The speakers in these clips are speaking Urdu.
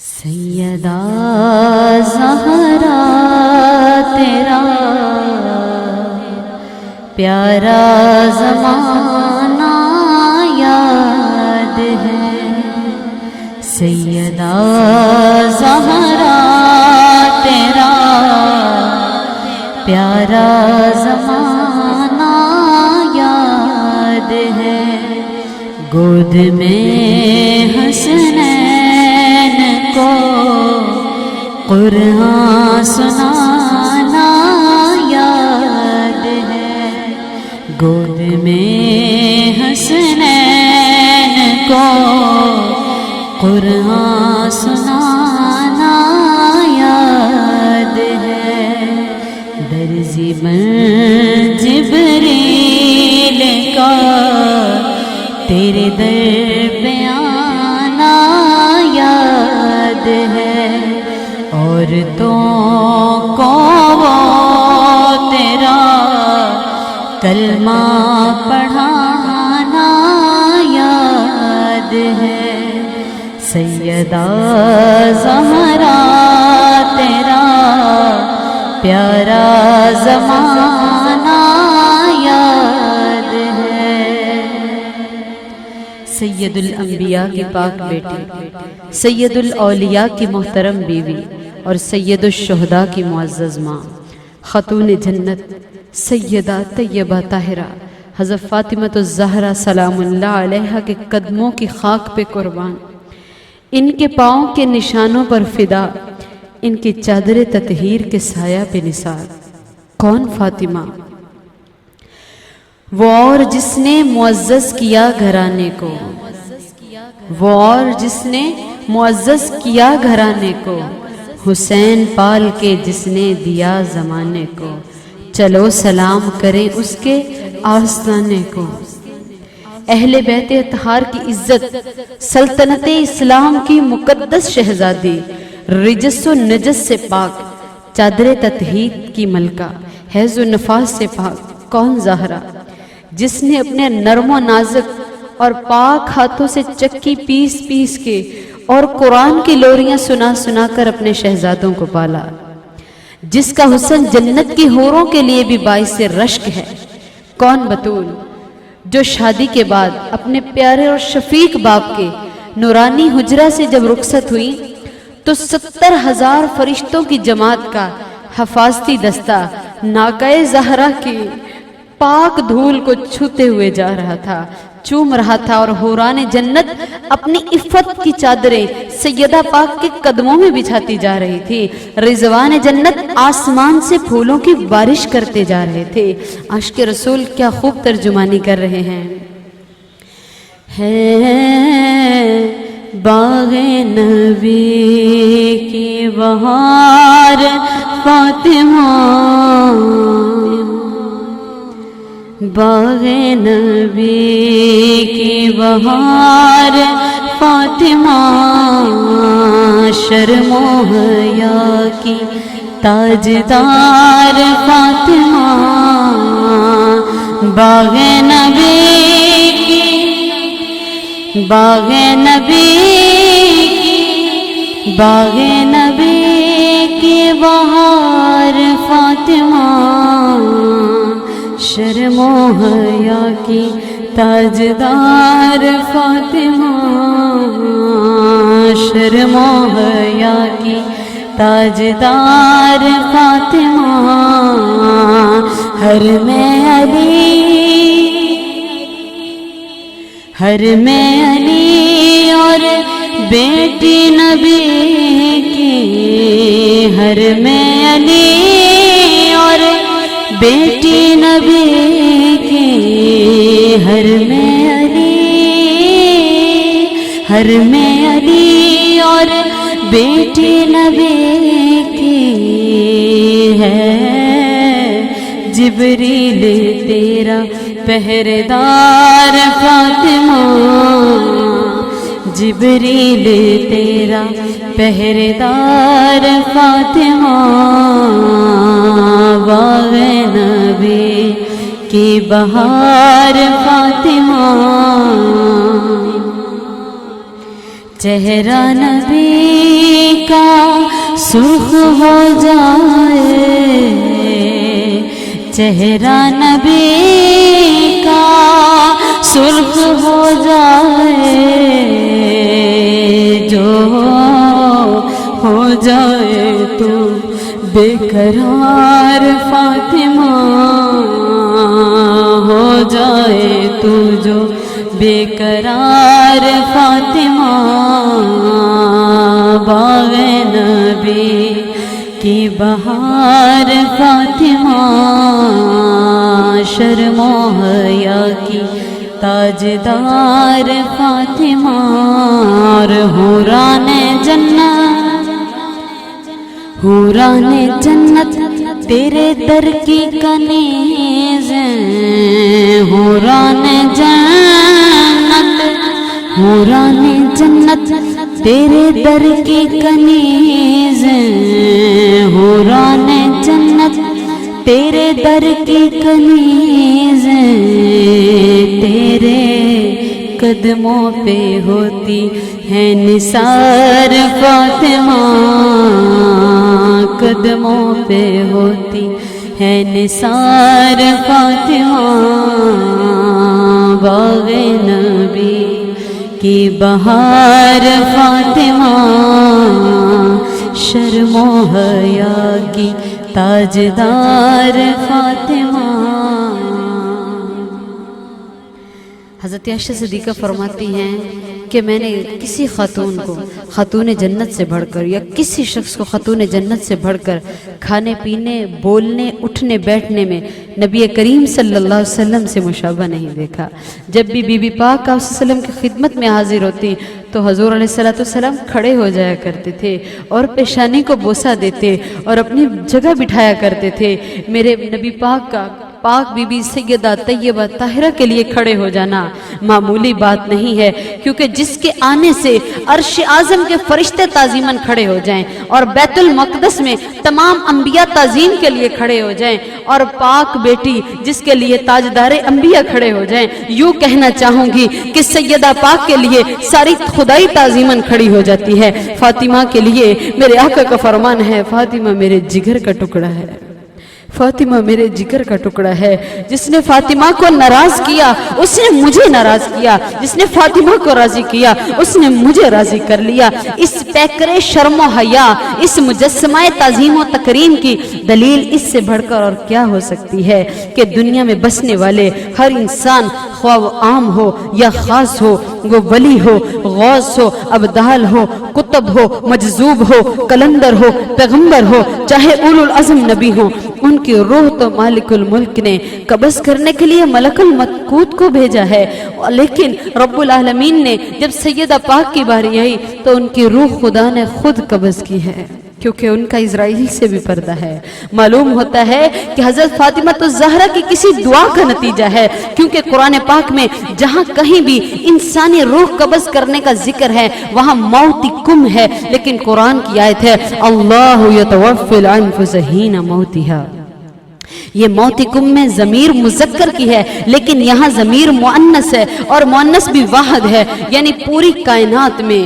سیدہ زہرا تیرا پیارا زمانہ یاد ہے، سیدہ زہرا تیرا پیارا زمانہ یاد ہے، گود میں حسنین کو قرآن سنانا یاد ہے، گود میں حسنین کو قرآن سنانا یاد ہے، درزی بن جبریل کا تیرے در پہ آنا یاد ہے، عورتوں کو وہ تیرا کلمہ پڑھانا یاد ہے، سیدہ زہرا تیرا پیارا زمانہ یاد ہے۔ سید الانبیاء کی پاک بیٹی، سید الاولیاء کی محترم بیوی اور سید الشہداء کی معزز ماں، خاتون جنت سیدہ طیبہ طاہرہ حضرت فاطمۃ الزہرا سلام اللہ علیہا کے قدموں کی خاک پہ قربان، ان کے پاؤں کے نشانوں پر فدا، ان کی چادر تطہیر کے سایہ پہ نثار۔ کون فاطمہ؟ وہ اور جس نے معزز کیا گھرانے کو، وہ اور جس نے معزز کیا گھرانے کو، حسین پال کے جس نے دیا زمانے کو، چلو سلام کریں اس کے آستانے کو۔ اہل بیت اطہار کی عزت، سلطنت اسلام کی مقدس شہزادی، رجس و نجس سے پاک، چادر تطہیر کی ملکہ، حیض و نفاس سے پاک۔ کون زہرا؟ جس نے اپنے نرم و نازک اور پاک ہاتھوں سے چکی پیس پیس کے اور قرآن کی لوریاں سنا سنا کر اپنے شہزادوں کو پالا، جس کا حسن جنت کی حوروں کے لیے بھی باعث رشک ہے۔ کون بطول؟ جو شادی کے بعد اپنے پیارے اور شفیق باپ کے نورانی حجرہ سے جب رخصت ہوئی تو 70,000 فرشتوں کی جماعت کا حفاظتی دستہ ناقہ زہرا کی پاک دھول کو چھوتے ہوئے جا رہا تھا، چوم رہا تھا، اور حوران جنت اپنی عفت کی چادریں سیدہ پاک کے قدموں میں بچھاتی جا رہی تھی، رضوان جنت آسمان سے پھولوں کی بارش کرتے جا رہے تھے۔ عاشق رسول کیا خوب ترجمانی کر رہے ہیں۔ ہے باغ نبی کی بہار فاطمہ، باغ نبی کی بہار فاطمہ، شرم و حیا کی تاجدار فاطمہ، باغ نبی کی، باغ نبی کی، باغ نبی کی بہار فاطمہ، شرم و حیا کی تاجدار فاطمہ، شرم و حیا کی تاجدار فاطمہ، حرم علی، حرم علی اور بیٹی نبی کی، حرم علی اور بیٹی نبی کی، حرم علی، حرم علی اور بیٹی نبی کی ہے، جبریل تیرا پہرےدار فاطمہ، جبریل تیرا پہرےدار فاطمہ، باغ نبی کی بہار فاطمہ، چہرہ نبی کا سرخ ہو جائے، چہرہ نبی کا سرخ ہو جائے، جو ہو جائے تو بے قرار فاطمہ، ہو جائے تو جو بے قرار فاطمہ، باغ نبی کی بہار فاطمہ، شرم و حیا کی تاجدار فاطمہ، اور حوران جنت، حوران جنت تیرے در کی کنیز ہیں، حوران جنت، حوران جنت تیرے در کی کنیز ہیں، حوران جنت تیرے در کی کنیز ہیں، تیرے قدموں پہ ہوتی ہے نثار فاطمہ، قدموں پہ ہوتی ہے نثار فاطمہ، باغ نبی کی بہار فاطمہ، شرم و حیا کی تاجدار فاطمہ۔ حضرت عائشہ صدیقہ فرماتی ہیں کہ میں نے کسی خاتون کو خاتون جنت سے بڑھ کر، یا کسی شخص کو خاتون جنت سے بڑھ کر کھانے پینے، بولنے، اٹھنے بیٹھنے میں نبی کریم صلی اللہ علیہ وسلم سے مشابہ نہیں دیکھا۔ جب بھی بی بی پاک آپ صلی اللہ علیہ وسلم کی خدمت میں حاضر ہوتی تو حضور علیہ السلام کھڑے ہو جایا کرتے تھے اور پیشانی کو بوسہ دیتے اور اپنی جگہ بٹھایا کرتے تھے۔ میرے نبی پاک کا پاک بی بی سیدہ طیبہ طاہرہ کے لیے کھڑے ہو جانا معمولی بات نہیں ہے، کیونکہ جس کے آنے سے عرش اعظم کے فرشتے تعظیماً کھڑے ہو جائیں اور بیت المقدس میں تمام انبیاء تعظیم کے لیے کھڑے ہو جائیں اور پاک بیٹی جس کے لیے تاجدار انبیاء کھڑے ہو جائیں، یوں کہنا چاہوں گی کہ سیدہ پاک کے لیے ساری خدائی تعظیماً کھڑی ہو جاتی ہے۔ فاطمہ کے لیے میرے آقا کا فرمان ہے، فاطمہ میرے جگر کا ٹکڑا ہے، فاطمہ میرے جگر کا ٹکڑا ہے۔ جس نے فاطمہ کو ناراض کیا اس نے مجھے ناراض کیا، جس نے فاطمہ کو راضی کیا اس نے مجھے راضی کر لیا۔ اس پیکرے شرم و حیا، اس مجسمہ تعظیم و تکریم کی دلیل اس سے بڑھ کر اور کیا ہو سکتی ہے کہ دنیا میں بسنے والے ہر انسان، خواہ وہ عام ہو یا خاص ہو، وہ ولی ہو، غوث ہو، ابدال ہو، کتب ہو، مجذوب ہو، کلندر ہو، پیغمبر ہو، چاہے اولو العزم نبی ہو، ان کی روح تو مالک الملک نے قبض کرنے کے لیے ملک الملکوت کو بھیجا ہے، لیکن رب العالمین نے جب سیدہ پاک کی باری آئی تو ان کی روح خدا نے خود قبض کی ہے، کیونکہ ان کا اسرائیل سے بھی پردہ ہے۔ معلوم ہوتا ہے کہ حضرت فاطمہ الزہرا کی کسی دعا کا نتیجہ ہے، کیونکہ قرآن پاک میں جہاں کہیں بھی انسانی روح قبض کرنے کا ذکر ہے وہاں موت کم ہے، لیکن قرآن کی آیت ہے اللہ یتوفی الانفس حین موتہا، یہ موت کم میں ضمیر مذکر کی ہے لیکن یہاں ضمیر مؤنث ہے، اور مؤنث بھی واحد ہے، یعنی پوری کائنات میں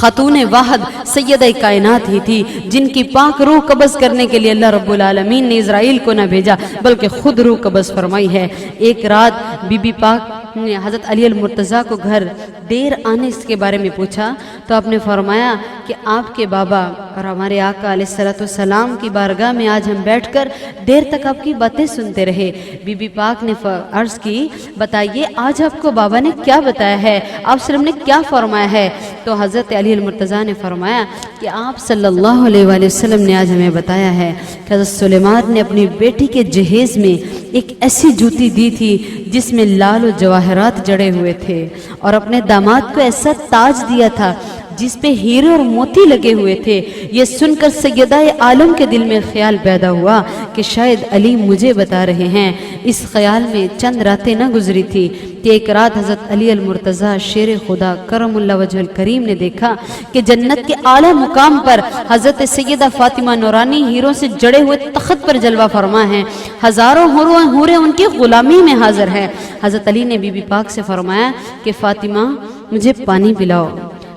خاتون واحد سیدہ کائنات ہی تھی جن کی پاک روح قبض کرنے کے لیے اللہ رب العالمین نے اسرائیل کو نہ بھیجا بلکہ خود روح قبض فرمائی ہے۔ ایک رات بی بی پاک نے حضرت علی المرتضیٰ کو گھر دیر آنے اس کے بارے میں پوچھا تو آپ نے فرمایا کہ آپ کے بابا اور ہمارے آقا علیہ السلام کی بارگاہ میں آج ہم بیٹھ کر دیر تک آپ کی باتیں سنتے رہے۔ بی بی پاک نے عرض کی بتائیے آج آپ کو بابا نے کیا بتایا ہے، آپ صلی اللہ علیہ وسلم نے کیا فرمایا ہے؟ تو حضرت علی المرتضیٰ نے فرمایا کہ آپ صلی اللہ علیہ وآلہ وسلم نے آج ہمیں بتایا ہے کہ حضرت سلیمان نے اپنی بیٹی کے جہیز میں ایک ایسی جوتی دی تھی جس میں لال و جواہرات جڑے ہوئے تھے، اور اپنے داماد کو ایسا تاج دیا تھا جس پہ ہیرے اور موتی لگے ہوئے تھے۔ یہ سن کر سیدہ عالم کے دل میں خیال پیدا ہوا کہ شاید علی مجھے بتا رہے ہیں۔ اس خیال میں چند راتیں نہ گزری تھی کہ ایک رات حضرت علی المرتضیٰ شیر خدا کرم اللہ وجہ الکریم نے دیکھا کہ جنت کے اعلیٰ مقام پر حضرت سیدہ فاطمہ نورانی ہیروں سے جڑے ہوئے تخت پر جلوہ فرما ہیں، ہزاروں حوریں ان کی غلامی میں حاضر ہیں۔ حضرت علی نے بی بی پاک سے فرمایا کہ فاطمہ مجھے پانی پلاؤ۔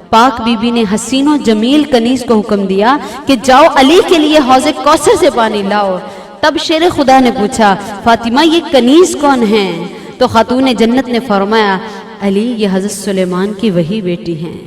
پاک بی بی نے حسین و جمیل کنیز کو حکم دیا کہ جاؤ علی کے لیے حوض کوثر سے پانی لاؤ۔ تب شیر خدا نے پوچھا فاطمہ یہ کنیز کون ہیں؟ تو خاتون جنت نے فرمایا علی یہ حضرت سلیمان کی وہی بیٹی ہیں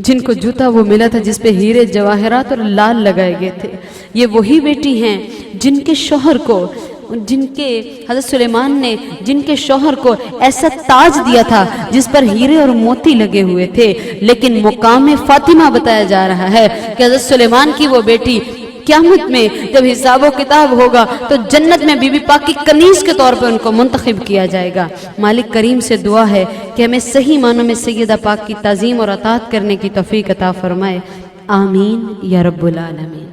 جن کو جوتا وہ ملا تھا جس پہ ہیرے جواہرات اور لال لگائے گئے تھے۔ یہ وہی بیٹی ہیں جن کے شوہر کو حضرت سلیمان نے جن کے شوہر کو ایسا تاج دیا تھا جس پر ہیرے اور موتی لگے ہوئے تھے، لیکن مقام فاطمہ بتایا جا رہا ہے کہ حضرت سلیمان کی وہ بیٹی قیامت میں جب حساب و کتاب ہوگا تو جنت میں بی بی پاک کی کنیز کے طور پر ان کو منتخب کیا جائے گا۔ مالک کریم سے دعا ہے کہ ہمیں صحیح معنوں میں سیدہ پاک کی تعظیم اور اطاعت کرنے کی توفیق عطا فرمائے، آمین یا رب العالمین۔